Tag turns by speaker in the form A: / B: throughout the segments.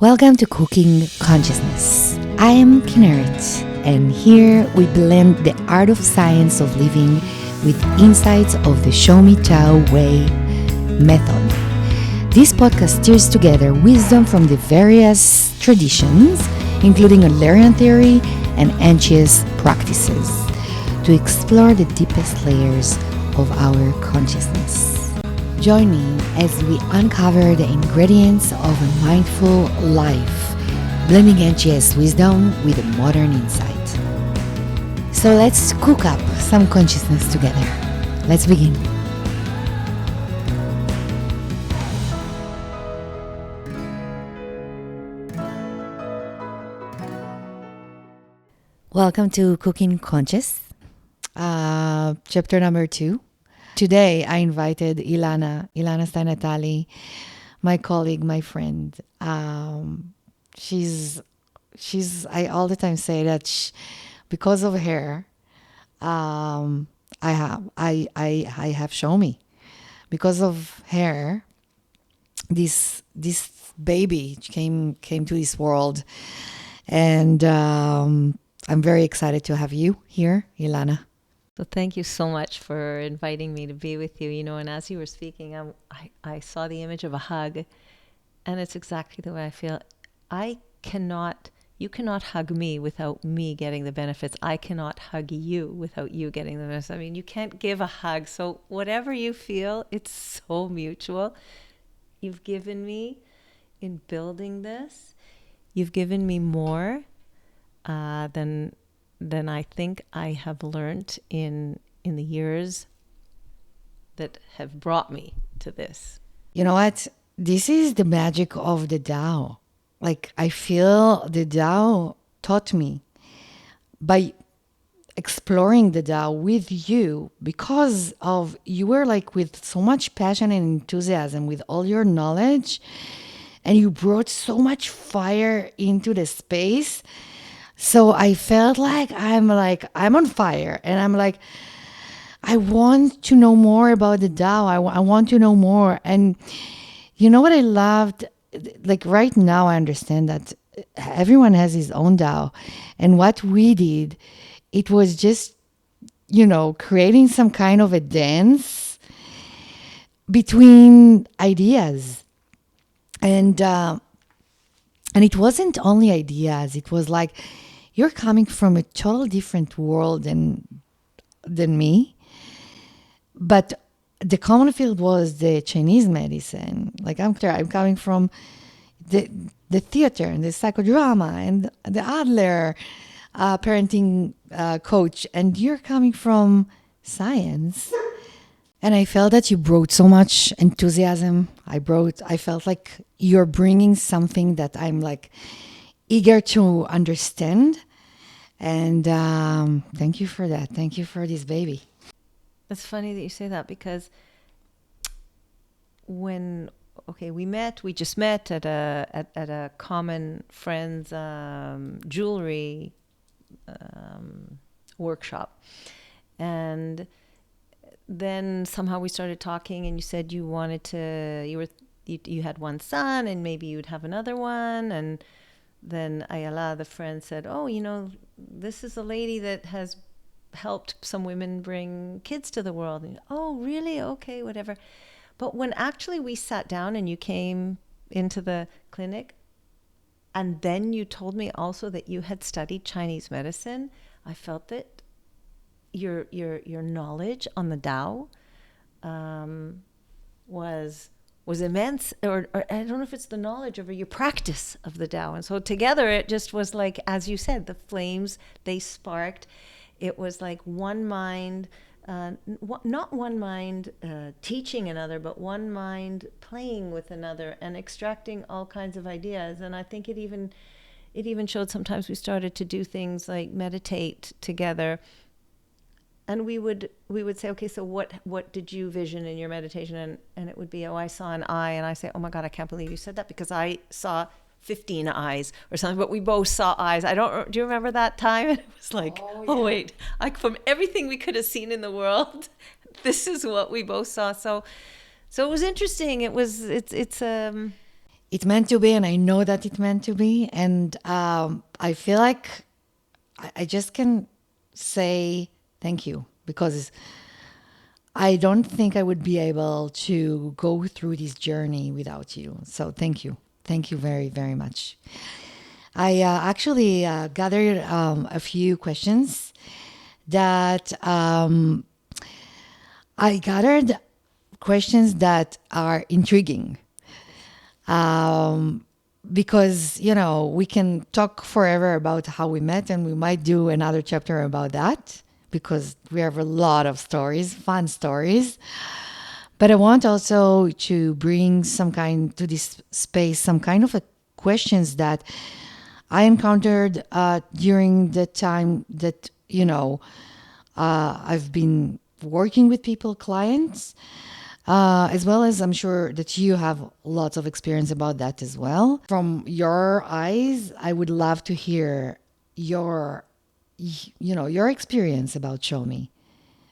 A: Welcome to Cooking Consciousness. I am Kinneret, and here we blend the art of science of living with insights of the Show Me Tao Way method. This podcast steers together wisdom from the various traditions, including Adlerian theory and ancient practices, to explore the deepest layers of our consciousness. Join me as we uncover the ingredients of a mindful life, blending ancient wisdom with a modern insight. So let's cook up some consciousness together. Let's begin. Welcome to Cooking Conscious, chapter number 2. Today, I invited Ilana Attali, my colleague, my friend. She's. I all the time say that because of her, I have Show Me. Because of her, this baby came to this world, and I'm very excited to have you here, Ilana.
B: So thank you so much for inviting me to be with you. And as you were speaking, I saw the image of a hug, and it's exactly the way I feel. You cannot hug me without me getting the benefits. I cannot hug you without you getting the benefits. I mean, you can't give a hug. So whatever you feel, it's so mutual. You've given me in building this. You've given me more than I think I have learned in the years that have brought me to this.
A: You know what? This is the magic of the Tao. Like, I feel the Tao taught me by exploring the Tao with you, because of you were like with so much passion and enthusiasm with all your knowledge, and you brought so much fire into the space. So I felt like I'm on fire, and I'm like, I want to know more about the Tao. I want to know more. And you know what I loved? Like right now, I understand that everyone has his own Tao. And what we did, it was just, creating some kind of a dance between ideas. And it wasn't only ideas. It was like, you're coming from a total different world than me. But the common field was the Chinese medicine. Like I'm coming from the theater and the psychodrama and the Adler parenting coach. And you're coming from science. And I felt that you brought so much enthusiasm. I felt like you're bringing something that I'm like eager to understand. And thank you for that. Thank you for this baby.
B: It's funny that you say that, because we just met at a common friend's jewelry workshop. And then somehow we started talking, and you said you had one son and maybe you'd have another one. And then Ayala, the friend, said, this is a lady that has helped some women bring kids to the world. And, oh, really? Okay, whatever. But when actually we sat down and you came into the clinic, and then you told me also that you had studied Chinese medicine, I felt that your knowledge on the Tao was immense, or I don't know if it's the knowledge or your practice of the Tao. And so together it just was like, as you said, the flames, they sparked. It was like one mind, not one mind teaching another, but one mind playing with another and extracting all kinds of ideas. And I think it even showed sometimes we started to do things like meditate together. And we would say, okay, so what did you vision in your meditation? And it would be, I saw an eye. And I say, oh my God, I can't believe you said that, because I saw 15 eyes or something, but we both saw eyes. Do you remember that time? And it was like, oh wait, from everything we could have seen in the world, this is what we both saw. So it was interesting.
A: it's meant to be, and I know that it's meant to be. And I feel like I just can say thank you, because I don't think I would be able to go through this journey without you. So thank you. Thank you very, very much. I actually gathered a few questions that I gathered questions that are intriguing. Because, we can talk forever about how we met, and we might do another chapter about that because we have a lot of stories, fun stories. But I want also to bring to this space some kind of questions that I encountered during the time that, I've been working with people, clients, as well as I'm sure that you have lots of experience about that as well. From your eyes, I would love to hear your experience about Show Me.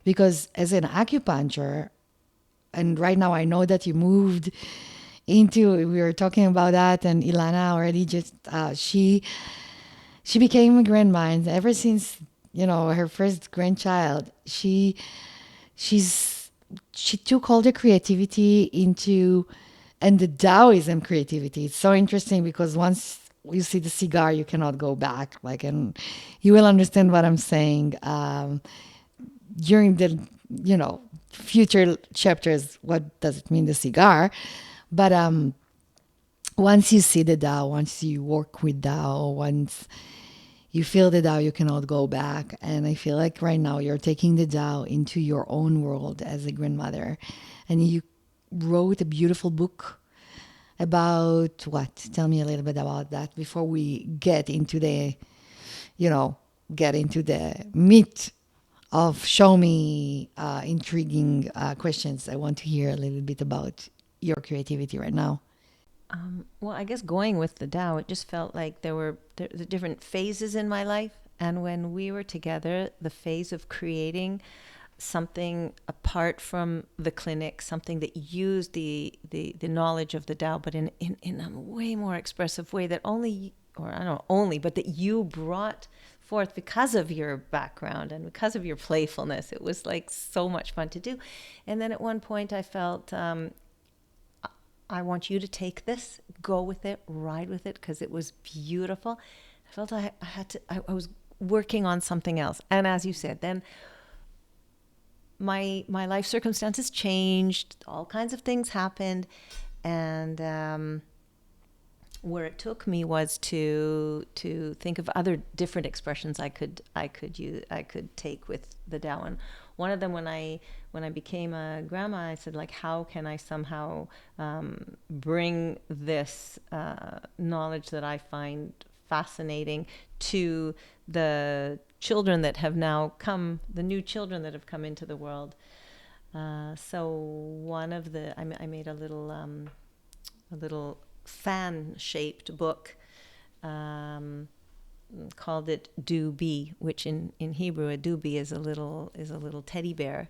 A: Because as an acupuncture, and right now I know that you moved we were talking about that, and Ilana already just, she became a grandma, and ever since, her first grandchild, she's she took all the creativity into, and the Taoism creativity. It's so interesting because once you see the cigar, you cannot go back. And you will understand what I'm saying during the, future chapters. What does it mean, the cigar? But once you see the Tao, once you work with Tao, once you feel the Tao, you cannot go back. And I feel like right now you're taking the Tao into your own world as a grandmother. And you wrote a beautiful book about what? Tell me a little bit about that before we get into the meat of Show Me, intriguing questions. I want to hear a little bit about your creativity right now.
B: Well, I guess going with the Tao, it just felt like there were the different phases in my life. And when we were together, the phase of creating something apart from the clinic, something that used the knowledge of the Tao, but in a way more expressive way that only, or I don't know, only, but that you brought forth because of your background and because of your playfulness. It was like so much fun to do. And then at one point I felt, I want you to take this, go with it, ride with it, because it was beautiful. I felt I was working on something else. And as you said, then my life circumstances changed, all kinds of things happened. And where it took me was to think of other different expressions I could take with the Tao. And one of them, when I became a grandma, I said, like, how can I somehow bring this knowledge that I find fascinating to the children that have now come, the new children that have come into the world. So one of the, I made a little fan-shaped book, called it Do Be, which in Hebrew, a Do Be is a little teddy bear.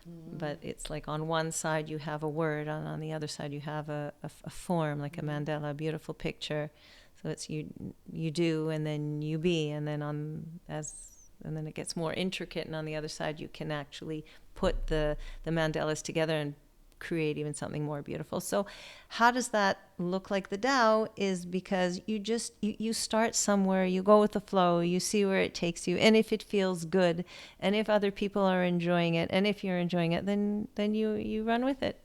B: But it's like on one side you have a word, and on the other side you have a form, like a mandala, a beautiful picture. So it's you do, and then you be, and then and then it gets more intricate, and on the other side you can actually put the mandalas together and create even something more beautiful. So how does that look like the Tao is because you start somewhere, you go with the flow, you see where it takes you, and if it feels good, and if other people are enjoying it, and if you're enjoying it, then you run with it.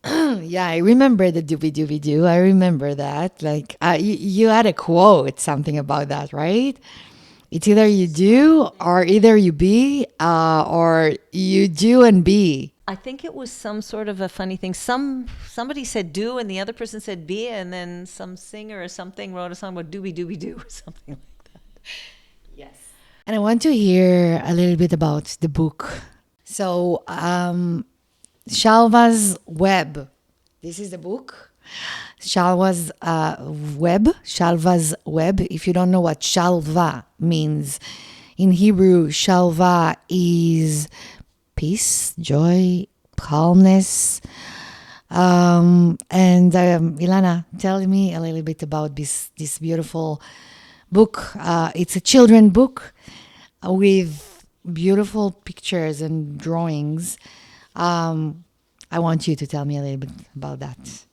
A: Yeah, I remember the doobie doobie doo. I remember that. Like, you had a quote, something about that, right? It's either you do or either you be, or you do and be.
B: I think it was some sort of a funny thing. Somebody said do, and the other person said be, and then some singer or something wrote a song about doobie doobie doo or something like that.
A: Yes. And I want to hear a little bit about the book. So, Shalva's Web. This is the book. Shalva's Web. If you don't know what Shalva means, in Hebrew, Shalva is peace, joy, calmness. Ilana, tell me a little bit about this beautiful book. It's a children book with beautiful pictures and drawings. Um, I want you to tell me a little bit about that.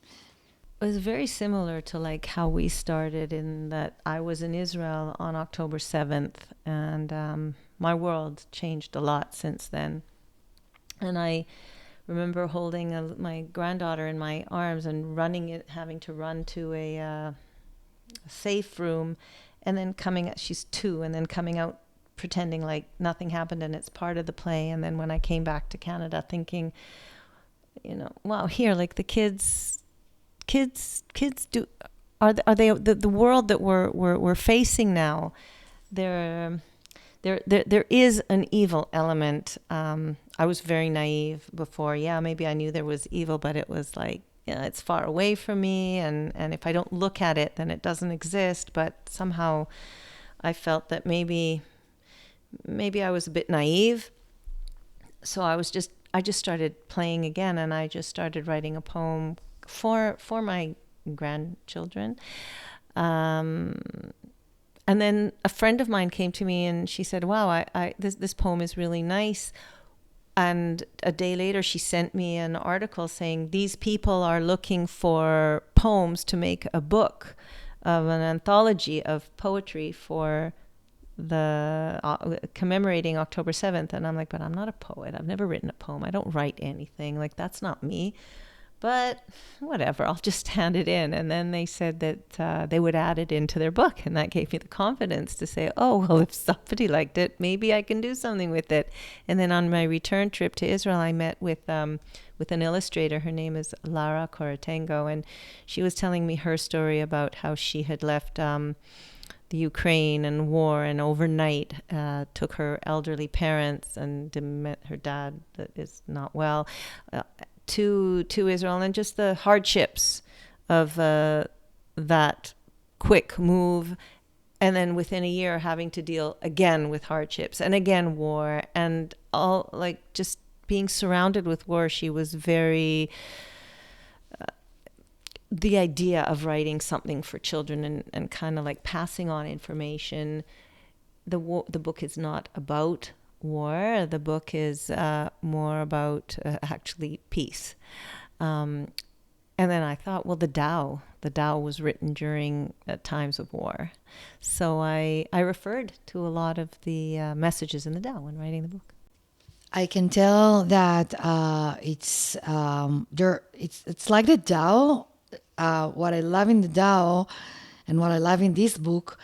B: It was very similar to like how we started, in that I was in Israel on October 7th, and my world changed a lot since then. And I remember holding my granddaughter in my arms and having to run to a safe room, and then she's 2, and then coming out pretending like nothing happened and it's part of the play. And then when I came back to Canada, thinking, wow, here, like the kids do, are they the world that we're facing now? There is an evil element. I was very naive before. Yeah, maybe I knew there was evil, but it was like, it's far away from me, and if I don't look at it, then it doesn't exist. But somehow I felt that maybe I was a bit naive. So I just started playing again, and I just started writing a poem for my grandchildren. And then a friend of mine came to me and she said, wow, this poem is really nice. And a day later, she sent me an article saying these people are looking for poems to make a book of an anthology of poetry for the commemorating October 7th. And I'm like, but I'm not a poet. I've never written a poem. I don't write anything. Like, that's not me. But whatever, I'll just hand it in. And then they said that they would add it into their book. And that gave me the confidence to say, oh, well, if somebody liked it, maybe I can do something with it. And then on my return trip to Israel, I met with an illustrator. Her name is Lara Koratengo. And she was telling me her story about how she had left the Ukraine and war, and overnight took her elderly parents and met her dad that is not well, to Israel, and just the hardships of that quick move, and then within a year having to deal again with hardships and again war, and all, like, just being surrounded with war. She was very the idea of writing something for children and kind of like passing on information. The book is not about war. The book is more about actually peace. And then I thought, well, the Tao was written during times of war. So I referred to a lot of the messages in the Tao when writing the book.
A: I can tell that it's like the Tao. What I love in the Tao and what I love in this book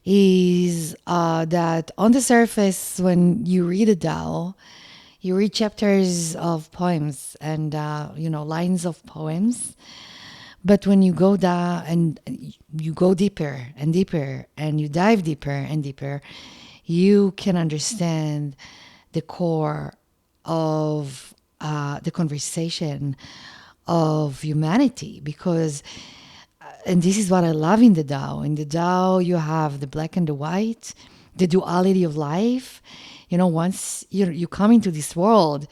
A: is that on the surface, when you read a Tao, you read chapters of poems and lines of poems. But when you go down and you go deeper and deeper and you dive deeper and deeper, you can understand the core of the conversation of humanity. Because and this is what I love in the Tao. In the Tao, you have the black and the white, the duality of life. Once you come into this world,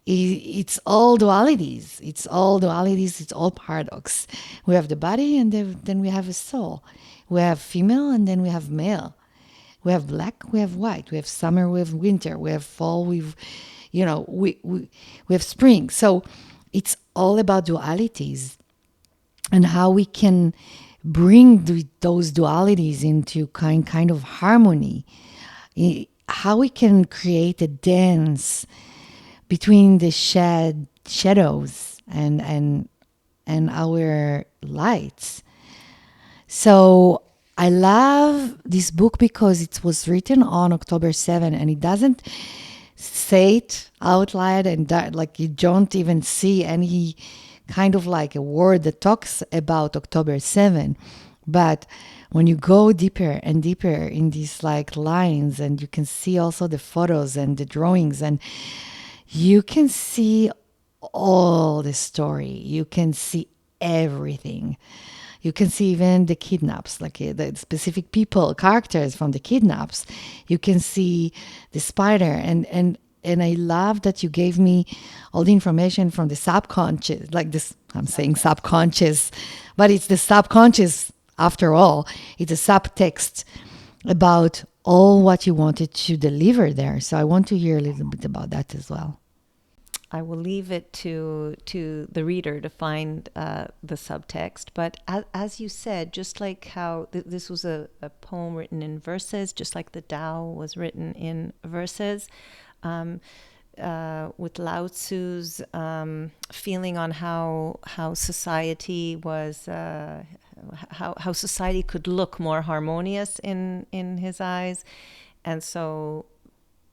A: it's all dualities. It's all dualities. It's all paradox. We have the body, and then we have a soul. We have female, and then we have male. We have black, we have white. We have summer, we have winter. We have fall, we have spring. So it's all about dualities, and how we can bring those dualities into kind of harmony. How we can create a dance between the shadows and our lights. So I love this book because it was written on October 7th, and it doesn't say it out loud, and like you don't even see any kind of like a word that talks about October 7th. But when you go deeper and deeper in these like lines, and you can see also the photos and the drawings, and you can see all the story. You can see everything. You can see even the kidnaps, like the specific people, characters from the kidnaps. You can see the spider, and And I love that you gave me all the information from the subconscious, like this, I'm saying subconscious, but it's the subconscious after all. It's a subtext about all what you wanted to deliver there. So I want to hear a little bit about that as well.
B: I will leave it to the reader to find the subtext. But as you said, just like how this was a poem written in verses, just like the Tao was written in verses, with Lao Tzu's feeling on how society was, how society could look more harmonious in his eyes, and so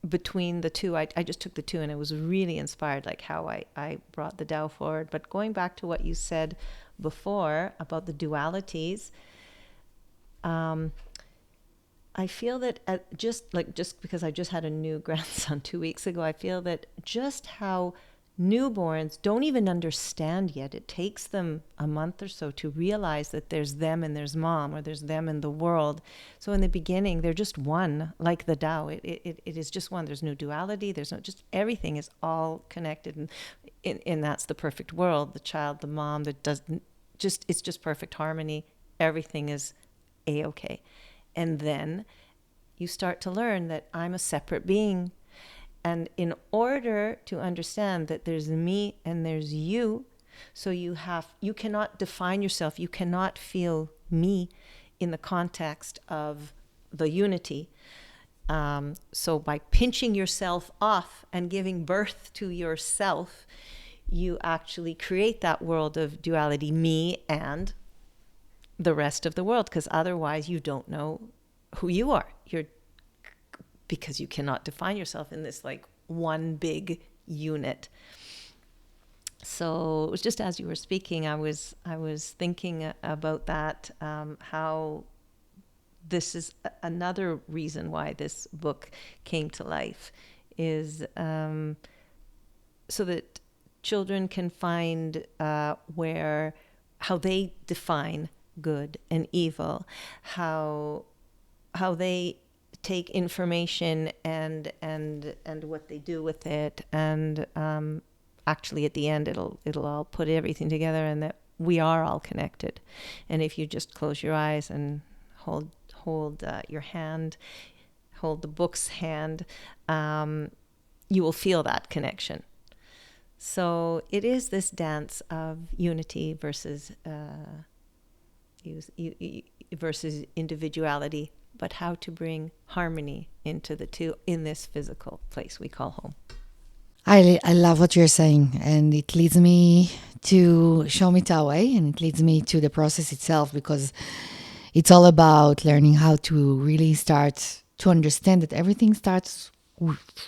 B: between the two, I just took the two, and it was really inspired, like how I brought the Tao forward. But going back to what you said before about the dualities, I feel that just because I just had a new grandson 2 weeks ago, I feel that just how newborns don't even understand yet. It takes them a month or so to realize that there's them and there's mom, or there's them and the world. So in the beginning, they're just one, like the Tao. It is just one. There's no duality. There's no, just everything is all connected. And that's the perfect world. The child, the mom, that doesn't just, it's just perfect harmony. Everything is A-okay. And then you start to learn that I'm a separate being. And in order to understand that there's me and there's you, so you cannot define yourself, you cannot feel me in the context of the unity. So by pinching yourself off and giving birth to yourself, you actually create that world of duality, me and the rest of the world, because otherwise you don't know who you are. Because you cannot define yourself in this like one big unit. So it was just as you were speaking, I was thinking about that, how this is another reason why this book came to life, is so that children can find how they define good and evil, how they take information and what they do with it, and actually at the end it'll all put everything together, and that we are all connected. And if you just close your eyes and hold your hand, hold the book's hand, you will feel that connection. So it is this dance of unity versus versus individuality, but how to bring harmony into the two in this physical place we call home.
A: I love what you're saying, and it leads me to Show Me Tao Way, and it leads me to the process itself, because it's all about learning how to really start to understand that everything starts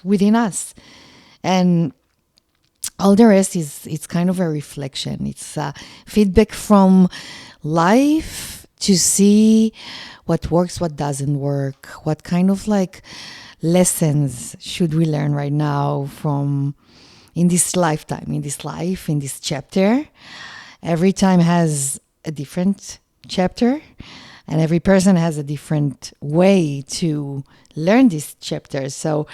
A: within us, and all the rest it's kind of a reflection. It's feedback from life to see what works, what doesn't work, what kind of like lessons should we learn right now from in this lifetime, in this life, in this chapter. Every time has a different chapter, and every person has a different way to learn this chapter. So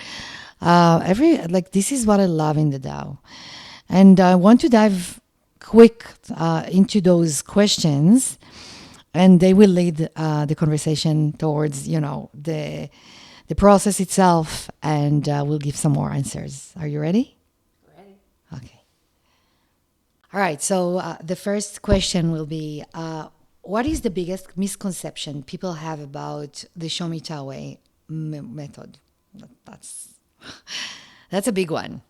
A: this is what I love in the Tao. And I want to dive quick into those questions, and they will lead the conversation towards, the process itself, and we'll give some more answers. Are you ready?
B: Ready.
A: Okay. All right. So the first question will be, what is the biggest misconception people have about the Show Me Tao Way method? That's a big one.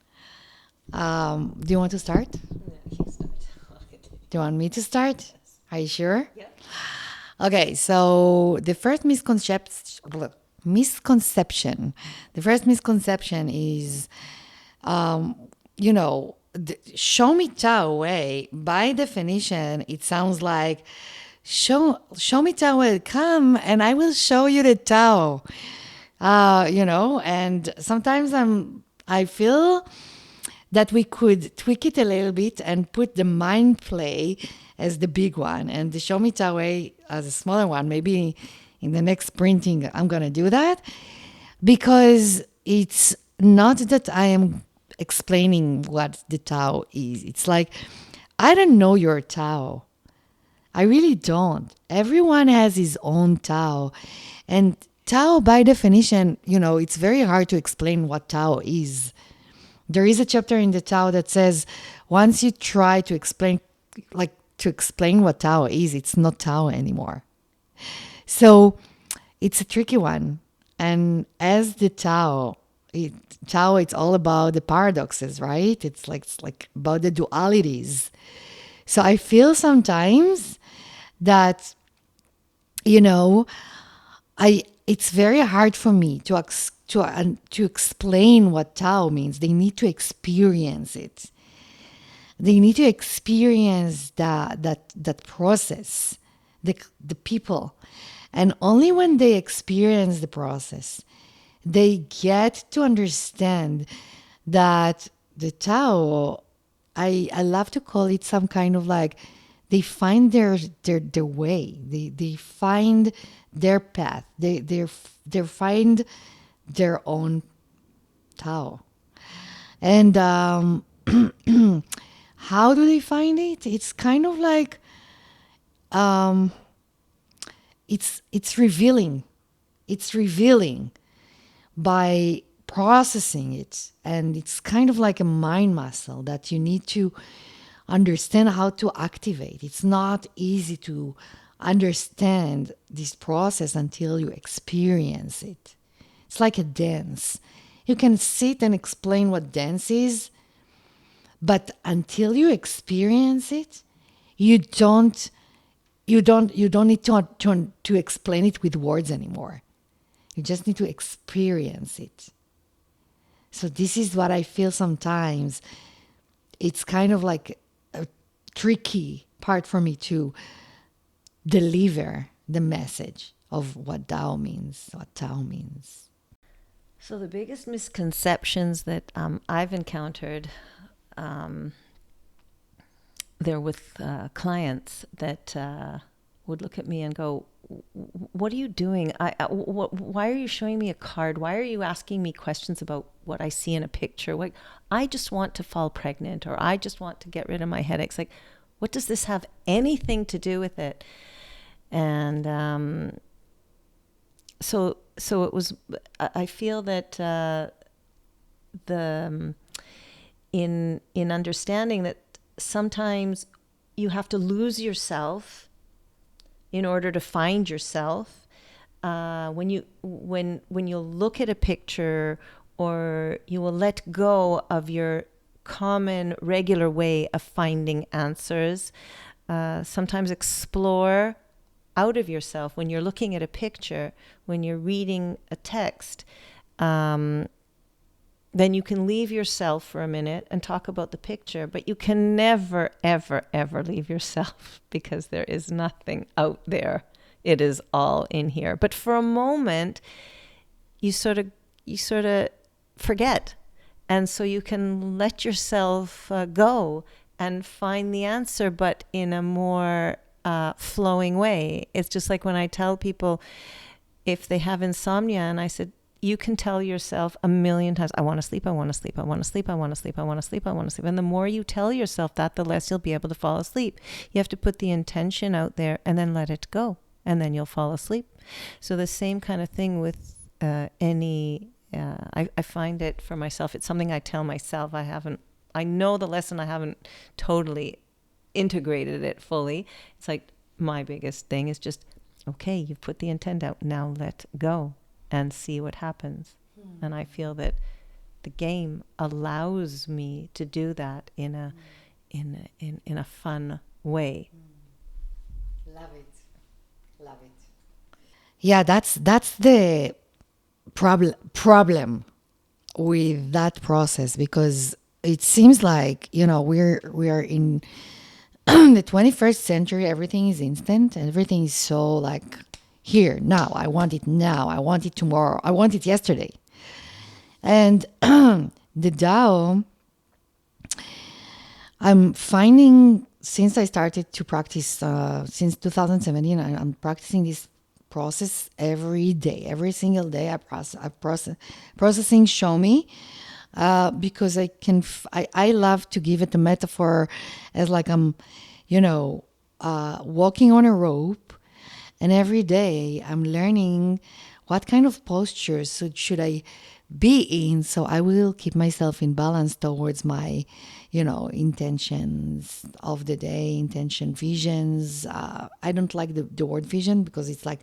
A: Do you want to start?
B: Yeah, you start.
A: Do you want me to start?
B: Yes.
A: Are you sure?
B: Yeah.
A: Okay, so the first misconception is, the Show Me Tao Way, by definition, it sounds like, show me Tao Way, come and I will show you the Tao. And sometimes I feel that we could tweak it a little bit and put the mind play as the big one, and the Show Me Tao Way as a smaller one. Maybe in the next printing, I'm going to do that, because it's not that I am explaining what the Tao is. It's like, I don't know your Tao. I really don't. Everyone has his own Tao. And Tao, by definition, it's very hard to explain what Tao is. There is a chapter in the Tao that says once you try to explain, what Tao is, it's not Tao anymore. So it's a tricky one. And as the Tao, it's all about the paradoxes, right? It's like about the dualities. So I feel sometimes that, it's very hard for me to explain what Tao means. They need to experience it. They need to experience that process, the people. And only when they experience the process, they get to understand that the Tao, I love to call it some kind of like, they find their way. They find their path. They find their own Tao. And how do they find it? It's kind of like, it's revealing. It's revealing by processing it. And it's kind of like a mind muscle that you need to understand how to activate. It's not easy to understand this process until you experience it. It's like a dance. You can sit and explain what dance is, but until you experience it, you don't need to explain it with words anymore. You just need to experience it. So this is what I feel sometimes. It's kind of like a tricky part for me to deliver the message of what Tao means.
B: So the biggest misconceptions that I've encountered, they're with clients that would look at me and go, "What are you doing? Why are you showing me a card? Why are you asking me questions about what I see in a picture? Like, I just want to fall pregnant, or I just want to get rid of my headaches. Like, what does this have anything to do with it?" And so it was. I feel that in understanding that sometimes you have to lose yourself in order to find yourself. When you look at a picture, or you will let go of your common regular way of finding answers, sometimes explore out of yourself. When you're looking at a picture, when you're reading a text, then you can leave yourself for a minute and talk about the picture, but you can never, ever, ever leave yourself, because there is nothing out there. It is all in here. But for a moment, you sort of forget. And so you can let yourself go and find the answer, but in a more flowing way. It's just like when I tell people, if they have insomnia, and I said, you can tell yourself a million times, I want to sleep, I want to sleep, I want to sleep, I want to sleep, I want to sleep, I want to sleep. And the more you tell yourself that, the less you'll be able to fall asleep. You have to put the intention out there and then let it go, and then you'll fall asleep. So the same kind of thing with I find it for myself. It's something I tell myself. I know the lesson, I haven't totally integrated it fully. It's like, my biggest thing is just, okay, you've put the intent out, now let go and see what happens. And I feel that the game allows me to do that in a fun way.
A: Love it. Yeah, that's the problem with that process, because it seems like, we are in the 21st century. Everything is instant, and everything is so like, here, now, I want it now, I want it tomorrow, I want it yesterday. And the Tao, I'm finding, since I started to practice, since 2017, I'm practicing this process every day, every single day. Processing Show Me, because I love to give it a metaphor as like I'm, walking on a rope, and every day I'm learning what kind of postures should I be in, so I will keep myself in balance towards my, intentions of the day, intention visions. I don't like the word vision, because it's like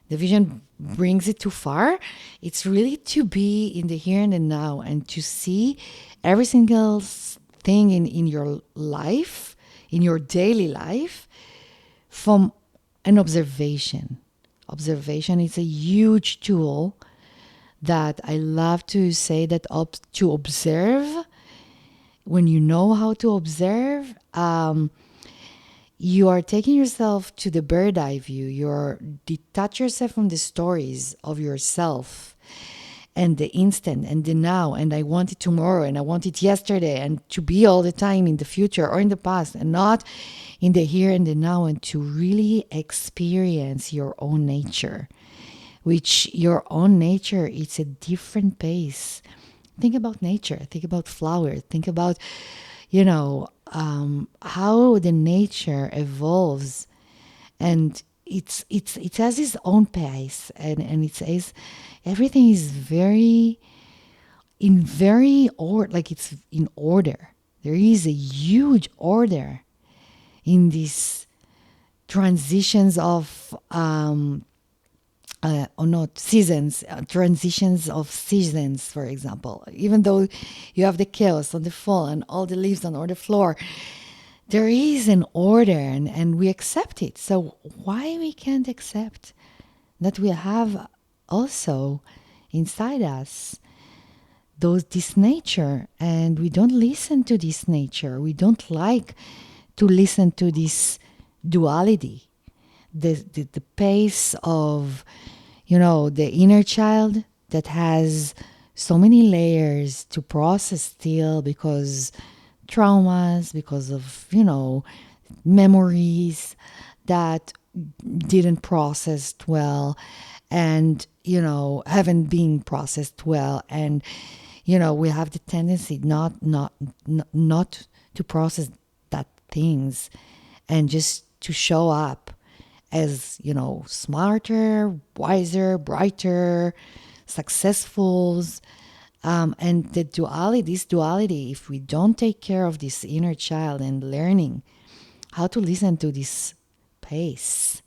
A: the vision brings it too far. It's really to be in the here and the now, and to see every single thing in your life, in your daily life, from an observation. Observation is a huge tool that I love to say, that to observe. When you know how to observe, you are taking yourself to the bird eye view. You're detach yourself from the stories of yourself and the instant and the now, and I want it tomorrow and I want it yesterday, and to be all the time in the future or in the past, and not in the here and the now, and to really experience your own nature, which your own nature, it's a different pace. Think about nature, think about flowers, think about, how the nature evolves, and it has its own pace, and it says everything is like it's in order. There is a huge order in these transitions of or not seasons, transitions of seasons, for example. Even though you have the chaos on the fall and all the leaves on the floor, there is an order, and we accept it. So why we can't accept that we have also inside us this nature, and we don't listen to this nature. We don't like to listen to this duality, the pace of, the inner child that has so many layers to process still, because traumas, because of, memories that didn't processed well, and, haven't been processed well. And, we have the tendency not to process that things, and just to show up as, smarter, wiser, brighter, successful. And this duality, if we don't take care of this inner child and learning how to listen to this pace,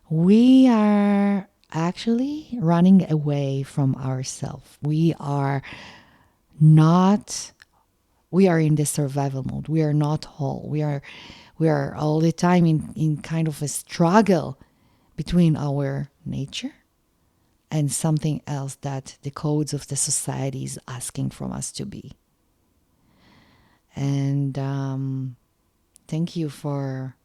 A: we are actually running away from ourselves. We are in the survival mode. We are not whole. We are all the time in kind of a struggle between our nature and something else that the codes of the society is asking from us to be. And thank you for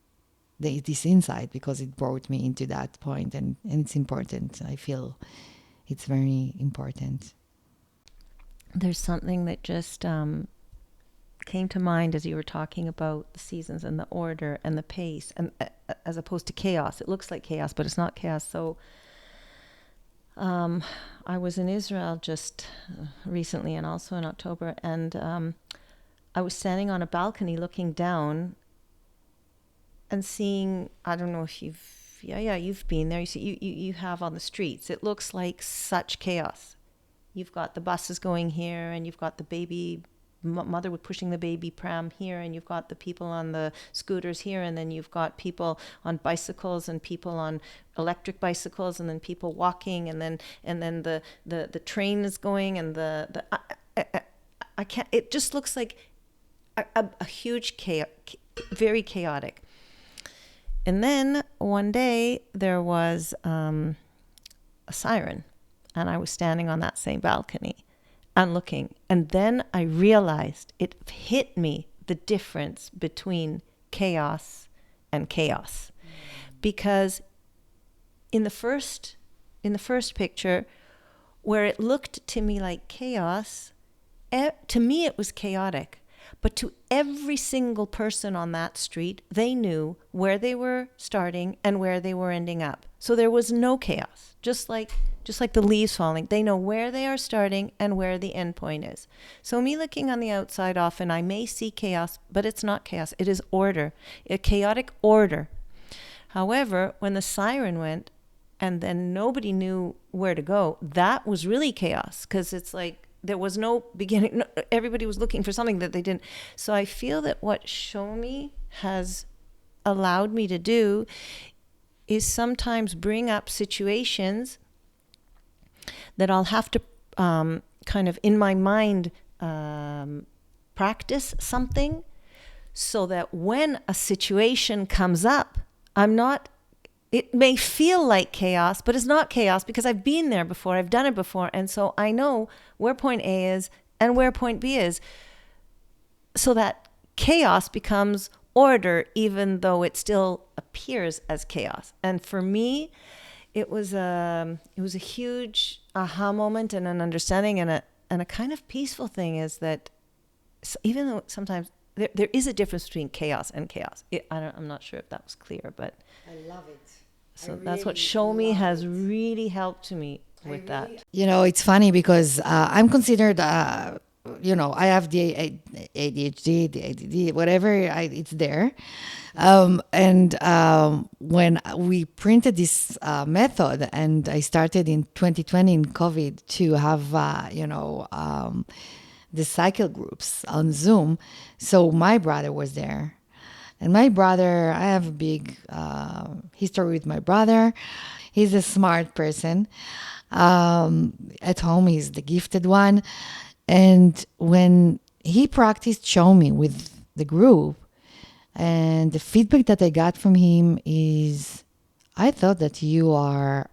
A: this insight, because it brought me into that point, and it's important. I feel it's very important.
B: There's something that just came to mind as you were talking about the seasons and the order and the pace, and as opposed to chaos. It looks like chaos, but it's not chaos. So I was in Israel just recently, and also in October, and I was standing on a balcony looking down and seeing, I don't know if you've been there. You see, you have on the streets, it looks like such chaos. You've got the buses going here, and you've got the baby mother with pushing the baby pram here, and you've got the people on the scooters here, and then you've got people on bicycles and people on electric bicycles, and then people walking, and then the train is going, and I can't. It just looks like a huge chaos, very chaotic. And then one day there was a siren, and I was standing on that same balcony and looking. And then I realized, it hit me, the difference between chaos and chaos. Because in the first picture, where it looked to me like chaos, to me it was chaotic. But to every single person on that street, they knew where they were starting and where they were ending up. So there was no chaos, just like the leaves falling. They know where they are starting and where the end point is. So me looking on the outside, often I may see chaos, but it's not chaos. It is order, a chaotic order. However, when the siren went and then nobody knew where to go, that was really chaos, because it's like there was no beginning. No, everybody was looking for something that they didn't. So I feel that what Show Me has allowed me to do is sometimes bring up situations that I'll have to kind of in my mind practice something, so that when a situation comes up, it may feel like chaos, but it's not chaos, because I've been there before, I've done it before. And so I know where point A is and where point B is, so that chaos becomes order, even though it still appears as chaos. And for me, it was a huge aha moment and an understanding, and a kind of peaceful thing, is that even though sometimes there is a difference between chaos and chaos. I'm not sure if that was clear, but
A: I love it.
B: so that's what Show Me has really helped me with that.
A: You know, it's funny because I'm considered, you know, I have the ADHD, the ADD, whatever, it's there. When we printed this method, and I started in 2020 in COVID to have, the cycle groups on Zoom. So my brother was there. And my brother, I have a big history with my brother. He's a smart person. At home, he's the gifted one. And when he practiced Show Me with the group, and the feedback that I got from him is, I thought that you are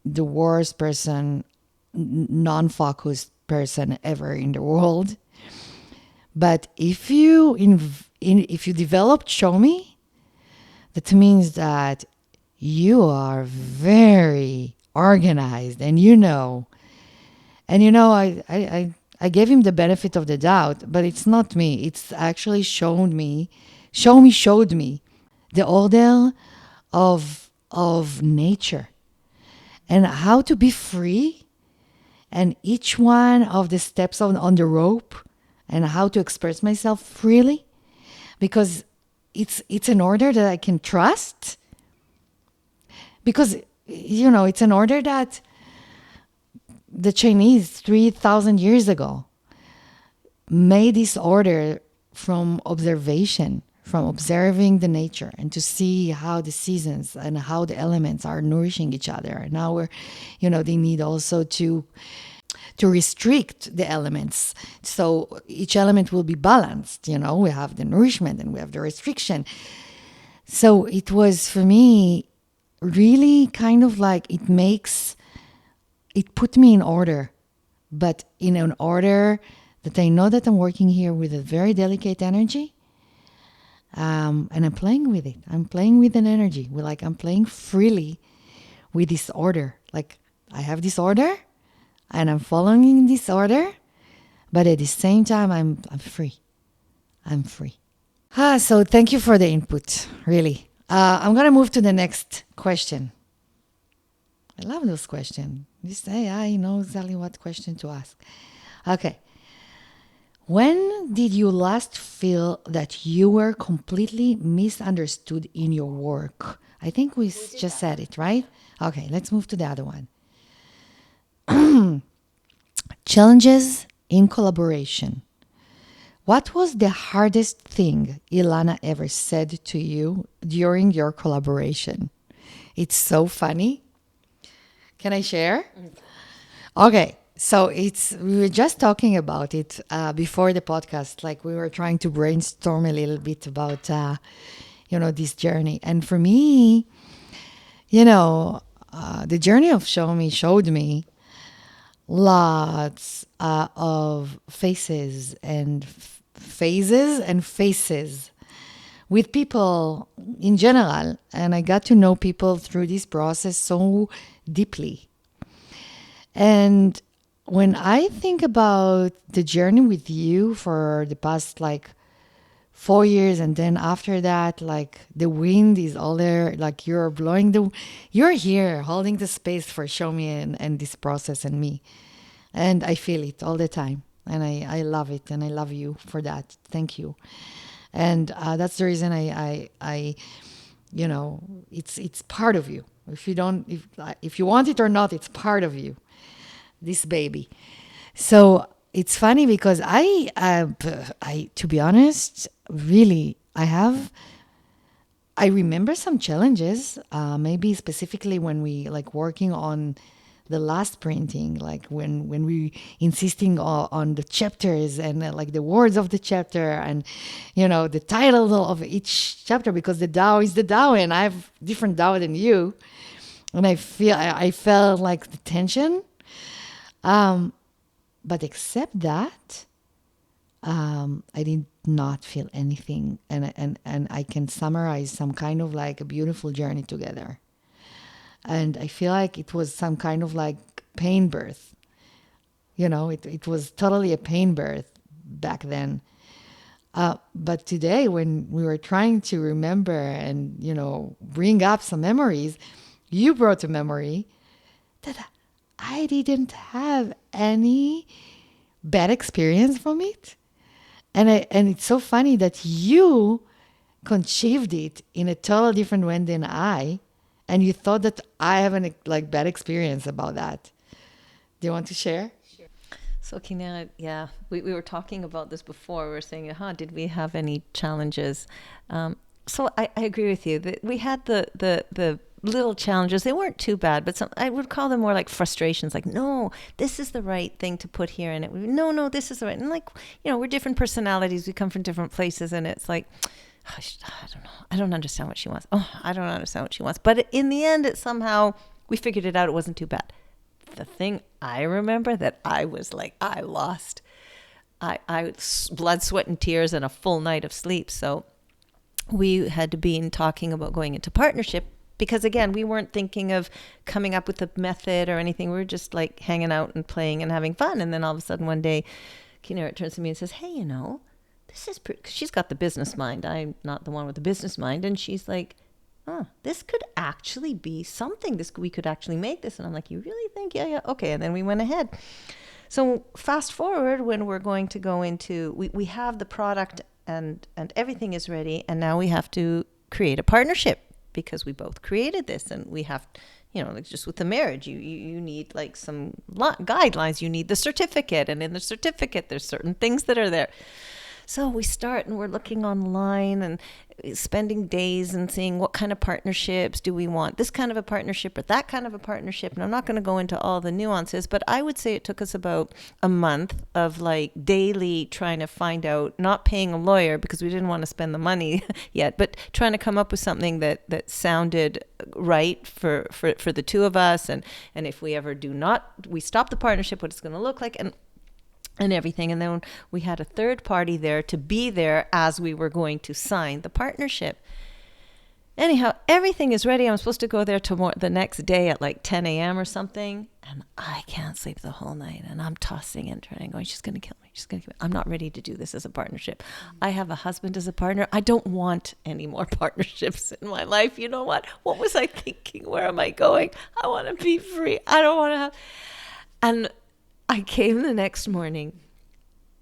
A: the worst person, non-focused person ever in the world. But if you if you developed Show Me, that means that you are very organized, and I gave him the benefit of the doubt, but it's not me. It's actually showed me the order of nature and how to be free, and each one of the steps on the rope, and how to express myself freely, because it's an order that I can trust, because it's an order that the Chinese 3,000 years ago made this order from observation, from observing the nature, and to see how the seasons and how the elements are nourishing each other. And now they need also to restrict the elements, so each element will be balanced. We have the nourishment and we have the restriction. So it was, for me, really kind of like it put me in order, but in an order that I know that I'm working here with a very delicate energy. And I'm playing with it. I'm playing with an energy. I'm playing freely with this order. Like, I have this order, and I'm following this order, but at the same time, I'm free. I'm free. So thank you for the input, really. I'm going to move to the next question. I love those questions. This AI knows exactly what question to ask. Okay. When did you last feel that you were completely misunderstood in your work? I think we just said it, right? Okay, let's move to the other one. Challenges in collaboration. What was the hardest thing Ilana ever said to you during your collaboration? It's so funny. Can I share? Okay. So we were just talking about it before the podcast. Like, we were trying to brainstorm a little bit about, this journey. And for me, the journey of Show Me showed me lots of faces and phases and faces with people in general. And I got to know people through this process so deeply. And when I think about the journey with you for the past like 4 years, and then after that, like the wind is all there, like you're here holding the space for Show Me and this process and me. And I feel it all the time. And I love it. And I love you for that. Thank you. And that's the reason it's part of you. If you want it or not, it's part of you, this baby. So it's funny because to be honest, really, I remember some challenges, maybe specifically when we like working on the last printing, like when we insisting on the chapters and like the words of the chapter and, the title of each chapter, because the Tao is the Tao and I have different Tao than you. And I felt like the tension. But except that, I did not feel anything, and I can summarize some kind of like a beautiful journey together. And I feel like it was some kind of like pain birth. It was totally a pain birth back then. But today, when we were trying to remember and bring up some memories, you brought a memory that I didn't have any bad experience from it. And it's so funny that you conceived it in a total different way than I, and you thought that I have an like bad experience about that. Do you want to share?
B: So, Kina, yeah, we were talking about this before. We were saying, did we have any challenges? So I agree with you that we had the little challenges. They weren't too bad, but I would call them more like frustrations. Like, no, this is the right thing to put here, and no, this is the right. And like, we're different personalities. We come from different places, and it's like, I don't know. I don't understand what she wants. Oh, I don't understand what she wants. But in the end, we figured it out. It wasn't too bad. The thing I remember that I was like, I lost. I blood, sweat, and tears, and a full night of sleep. So we had been talking about going into partnership because, again, we weren't thinking of coming up with a method or anything. We were just like hanging out and playing and having fun. And then all of a sudden one day, Kinneret turns to me and says, hey, this is pretty, 'cause she's got the business mind. I'm not the one with the business mind. And she's like, this could actually be something. We could actually make this. And I'm like, you really think? Yeah. Okay. And then we went ahead. So fast forward when we're going to go into, we have the product and everything is ready. And now we have to create a partnership because we both created this, and we have, like just with the marriage, you need like some guidelines. You need the certificate, and in the certificate, there's certain things that are there. So we start and we're looking online and spending days and seeing what kind of partnerships do we want, this kind of a partnership or that kind of a partnership. And I'm not going to go into all the nuances, but I would say it took us about a month of like daily trying to find out, not paying a lawyer because we didn't want to spend the money yet, but trying to come up with something that sounded right for the two of us. And if we ever we stop the partnership, what it's going to look like. And everything. And then we had a third party there to be there as we were going to sign the partnership. Anyhow, everything is ready. I'm supposed to go there the next day at like 10 a.m. or something. And I can't sleep the whole night. And I'm tossing and turning, going, she's going to kill me. She's going to kill me. I'm not ready to do this as a partnership. I have a husband as a partner. I don't want any more partnerships in my life. You know what? What was I thinking? Where am I going? I want to be free. I don't want to have... And I came the next morning.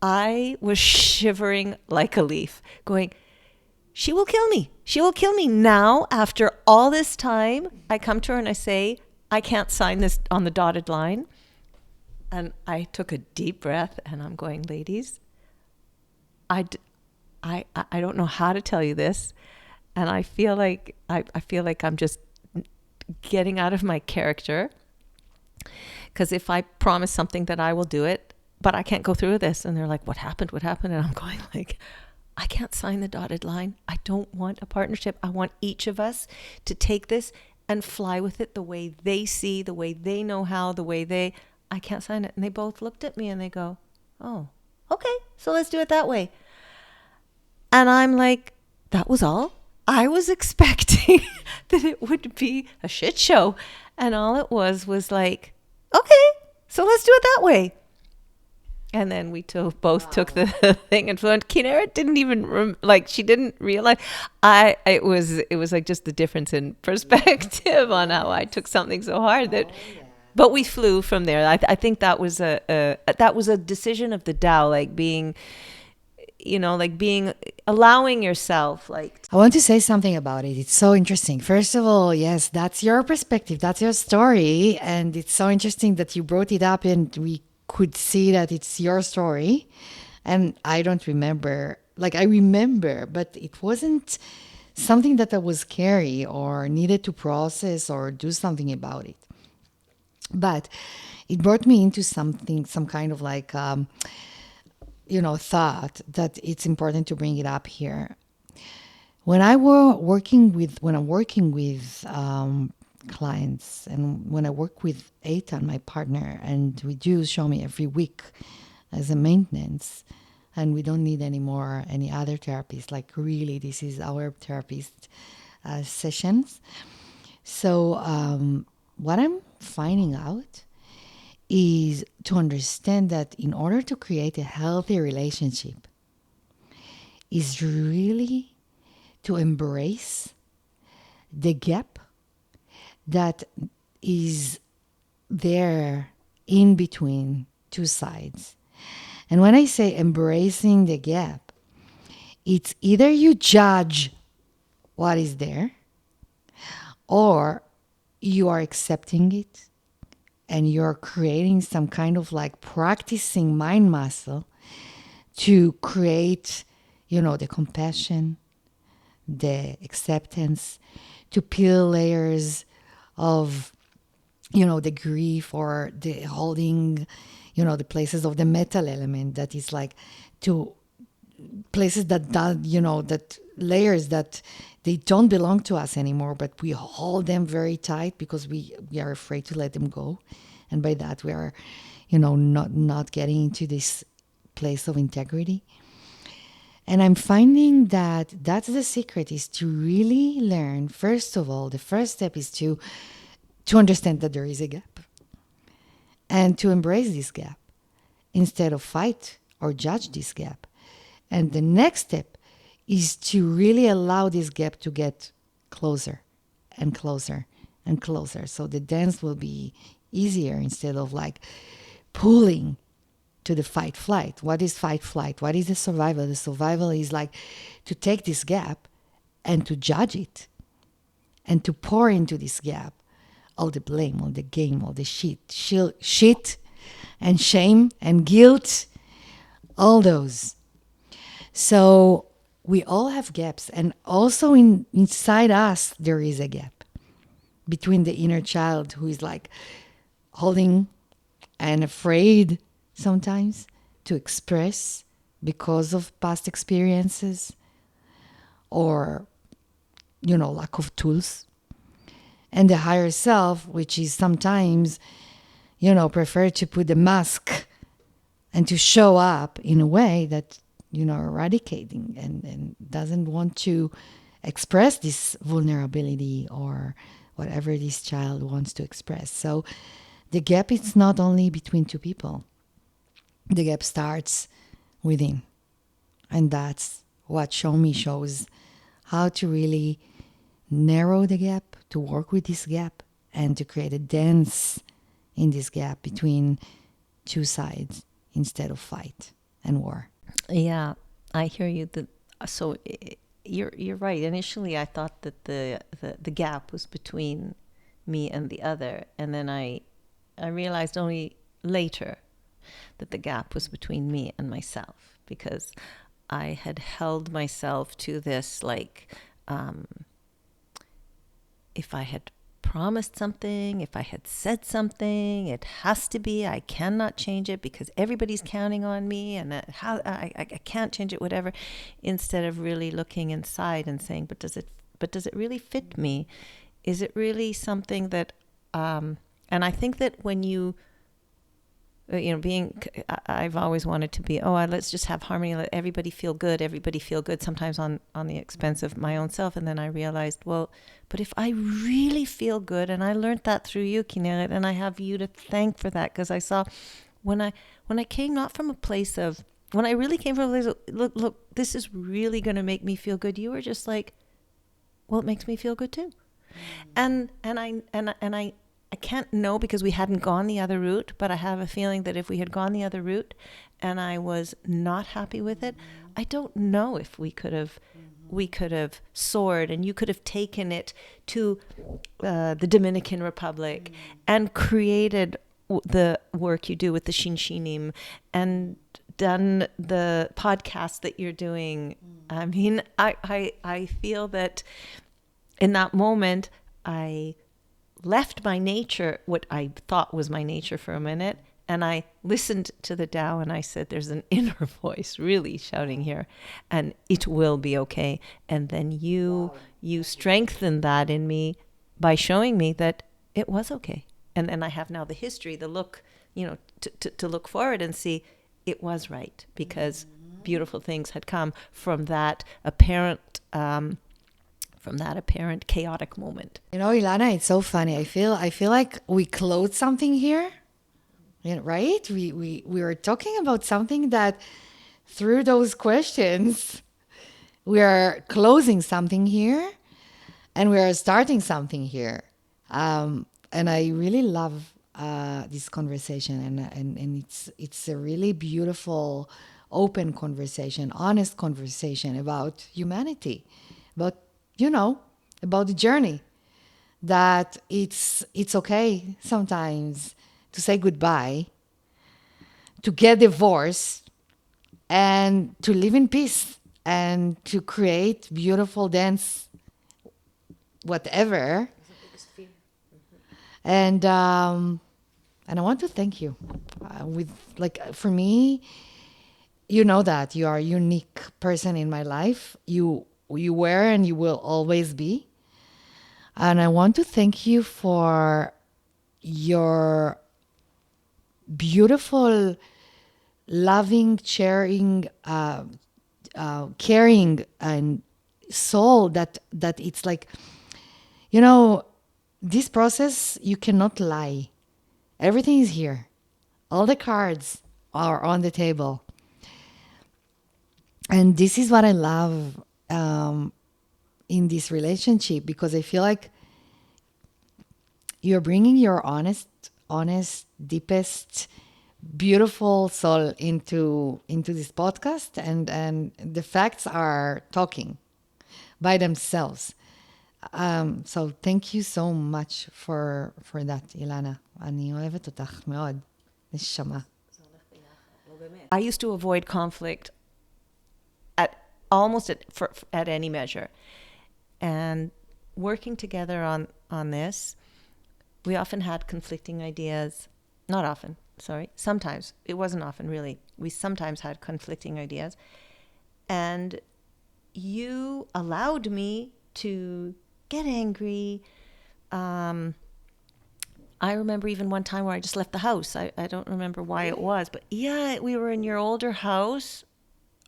B: I was shivering like a leaf, going, she will kill me. She will kill me. Now, after all this time, I come to her and I say, I can't sign this on the dotted line. And I took a deep breath and I'm going, ladies, I don't know how to tell you this. And I feel like I'm just getting out of my character. Because if I promise something that I will do it, but I can't go through with this. And they're like, what happened? What happened? And I'm going like, I can't sign the dotted line. I don't want a partnership. I want each of us to take this and fly with it the way they see, the way they know how, I can't sign it. And they both looked at me and they go, oh, okay, so let's do it that way. And I'm like, that was all? I was expecting that it would be a shit show. And all it was like, okay, So let's do it that way. And then we both took the thing and flew. And Kinera didn't even she didn't realize. It was like just the difference in perspective on how I took something so hard that. But we flew from there. I think that was a decision of the Tao, like being, allowing yourself, like.
A: I want to say something about it. It's so interesting. First of all, yes, that's your perspective, that's your story, and it's so interesting that you brought it up and we could see that it's your story. And I don't remember, like I remember, but it wasn't something that I was scary or needed to process or do something about it. But it brought me into something, some kind of like, thought that it's important to bring it up here. When I'm working with clients, and when I work with Eitan, my partner, and we do Show Me every week as a maintenance, and we don't need any other therapists. Like really, this is our therapist sessions. So what I'm finding out is to understand that in order to create a healthy relationship is really to embrace the gap that is there in between two sides. And when I say embracing the gap, it's either you judge what is there or you are accepting it and you're creating some kind of like practicing mind muscle to create, the compassion, the acceptance, to peel layers of, the grief or the holding, the places of the metal element that is like to places that layers that they don't belong to us anymore, but we hold them very tight because we are afraid to let them go. And by that we are, not getting into this place of integrity. And I'm finding that that's the secret, is to really learn. First of all, the first step is to understand that there is a gap and to embrace this gap instead of fight or judge this gap. And the next step is to really allow this gap to get closer and closer and closer. So the dance will be easier instead of like pulling to the fight flight. What is fight flight? What is the survival? The survival is like to take this gap and to judge it and to pour into this gap all the blame, all the game, all the shit and shame and guilt, all those. So we all have gaps, and also inside us there is a gap between the inner child who is like holding and afraid sometimes to express because of past experiences or lack of tools, and the higher self, which is sometimes prefer to put the mask and to show up in a way that eradicating and doesn't want to express this vulnerability or whatever this child wants to express. So the gap is not only between two people. The gap starts within. And that's what Show Me shows, how to really narrow the gap, to work with this gap, and to create a dance in this gap between two sides instead of fight and war.
B: Yeah, I hear you. So you're right. Initially, I thought that the gap was between me and the other, and then I realized only later that the gap was between me and myself, because I had held myself to this if I had promised something, if I had said something, it has to be, I cannot change it because everybody's counting on me, and I can't change it, whatever, instead of really looking inside and saying, but does it really fit me? Is it really something that, and I think that when you I've always wanted to be, let's just have harmony, let everybody feel good, sometimes on the expense of my own self. And then I realized, well, but if I really feel good, and I learned that through you, Kinneret, and I have you to thank for that, because I saw when I came not from a place of, when I really came from a place of, look, this is really going to make me feel good. You were just like, well, it makes me feel good too. And I can't know because we hadn't gone the other route, but I have a feeling that if we had gone the other route and I was not happy with it, I don't know if we could have soared, and you could have taken it to the Dominican Republic and created the work you do with the Shinshinim and done the podcast that you're doing. I mean, I feel that in that moment, I left my nature, what I thought was my nature, for a minute, and I listened to the Tao, and I said, there's an inner voice really shouting here, and it will be okay. And then you strengthened that in me by showing me that it was okay. And then I have now the history, the look, to look forward and see it was right, because beautiful things had come from that apparent chaotic moment.
A: Ilana, it's so funny. I feel like we closed something here, right? We were talking about something that through those questions, we are closing something here, and we are starting something here. And I really love this conversation, and it's a really beautiful, open conversation, honest conversation about humanity, about the journey, that it's okay sometimes to say goodbye, to get divorced, and to live in peace, and to create beautiful dance, whatever. And I want to thank you. For me, that you are a unique person in my life. You were and you will always be. And I want to thank you for your beautiful, loving, caring, and soul that it's like, this process, you cannot lie. Everything is here. All the cards are on the table. And this is what I love in this relationship, because I feel like you're bringing your honest, deepest, beautiful soul into this podcast, and the facts are talking by themselves. So thank you so much for that, Ilana. אני אוהבת אותך מאוד, נשמה.
B: I used to avoid conflict at any measure. And working together on this, we often had conflicting ideas. Not often, sorry. Sometimes. It wasn't often, really. We sometimes had conflicting ideas. And you allowed me to get angry. I remember even one time where I just left the house. I don't remember why it was, but yeah, we were in your older house.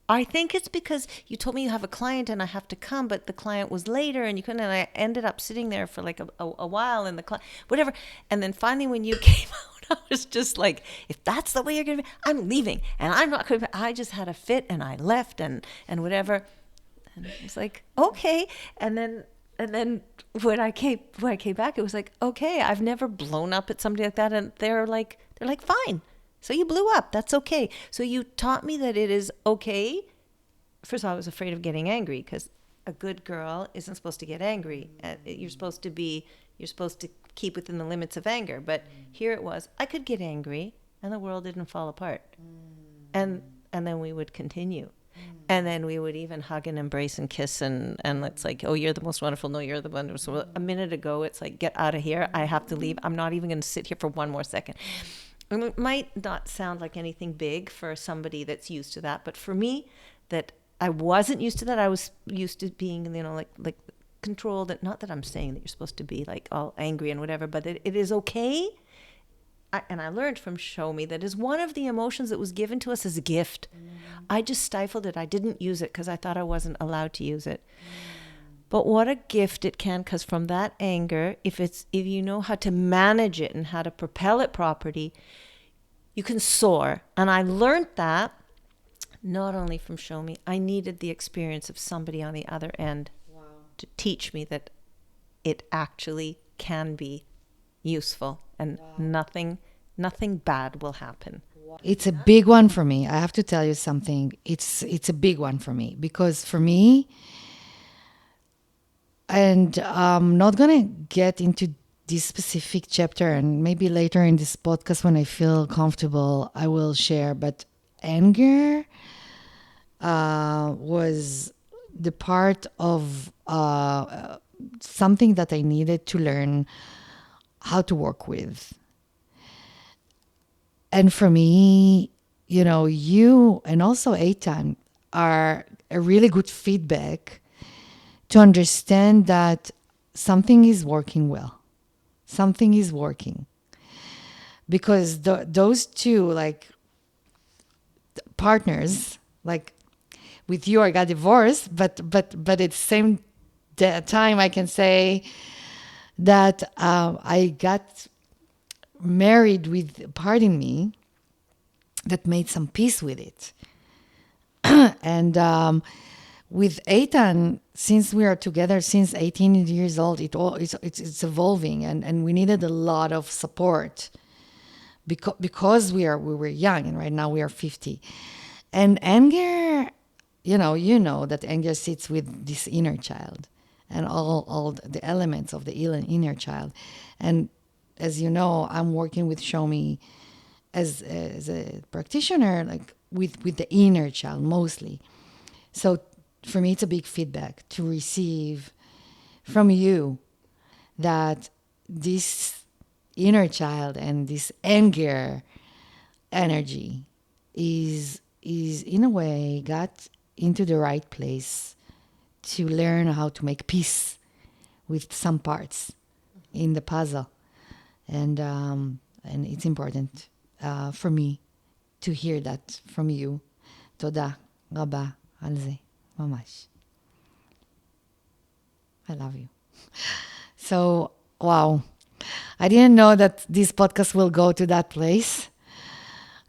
B: I think it's because you told me you have a client and I have to come, but the client was later and you couldn't, and I ended up sitting there for like a while in the client, whatever. And then finally when you came out, I was just like, if that's the way you're going to be, I'm leaving, and I'm not going to, I just had a fit and I left and whatever. And it was like, okay. And then when I came back, it was like, okay, I've never blown up at somebody like that. And they're like, fine. So you blew up. That's okay. So you taught me that it is okay. First of all, I was afraid of getting angry, because a good girl isn't supposed to get angry. You're supposed to keep within the limits of anger. But here it was, I could get angry and the world didn't fall apart. And then we would continue. And then we would even hug and embrace and kiss and it's like, oh, you're the most wonderful. No, you're the wonderful. So a minute ago, it's like, get out of here. I have to leave. I'm not even going to sit here for one more second. And it might not sound like anything big for somebody that's used to that. But for me, that I wasn't used to that. I was used to being, like controlled. Not that I'm saying that you're supposed to be like all angry and whatever, but it is okay. and I learned from Show Me that is one of the emotions that was given to us as a gift. I just stifled it. I didn't use it because I thought I wasn't allowed to use it. But what a gift it can, because from that anger, if you know how to manage it and how to propel it properly, you can soar. And I learned that not only from Show Me, I needed the experience of somebody on the other end to teach me that it actually can be useful and nothing bad will happen.
A: It's a big one for me. I have to tell you something. It's a big one for me, because for me, and I'm not going to get into this specific chapter, and maybe later in this podcast when I feel comfortable, I will share. But anger was the part of something that I needed to learn how to work with. And for me, you and also Eitan are a really good feedback to understand that something is working well. Something is working. Because those two, like, partners, like, with you, I got divorced, but at the same time, I can say that I got married with a part in me that made some peace with it. And with Eitan, since we are together since 18 years old, it's evolving, and we needed a lot of support because we were young, and right now we are 50. And anger, you know that anger sits with this inner child and all the elements of the inner child. And as you know, I'm working with Show Me as a practitioner, like with the inner child mostly. So for me, it's a big feedback to receive from you that this inner child and this anger energy is in a way got into the right place to learn how to make peace with some parts in the puzzle. And it's important for me to hear that from you. תודה רבה על זה, ממש. I love you. So, wow. I didn't know that this podcast will go to that place.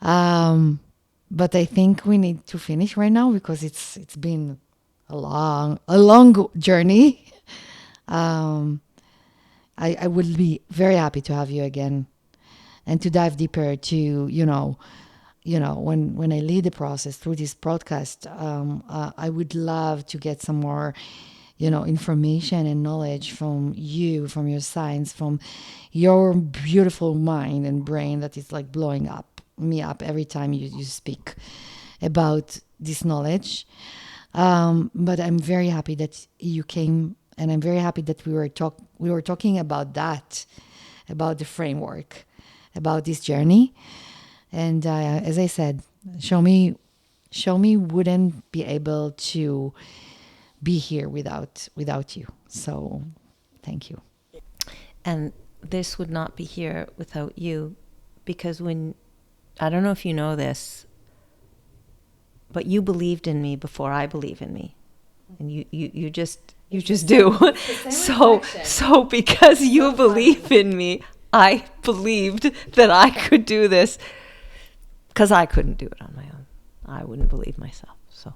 A: But I think we need to finish right now because it's been a long journey. I would be very happy to have you again and to dive deeper to, when I lead the process through this podcast, I would love to get some more, information and knowledge from you, from your science, from your beautiful mind and brain that is like blowing me up every time you speak about this knowledge. But I'm very happy that you came, and I'm very happy that we were talking about that, about the framework, about this journey. And as I said, Show Me wouldn't be able to be here without you. So thank you.
B: And this would not be here without you, because I don't know if you know this, but you believed in me before I believe in me. And you just do. So because you believe in me, I believed that I could do this, because I couldn't do it on my own. I wouldn't believe myself. So.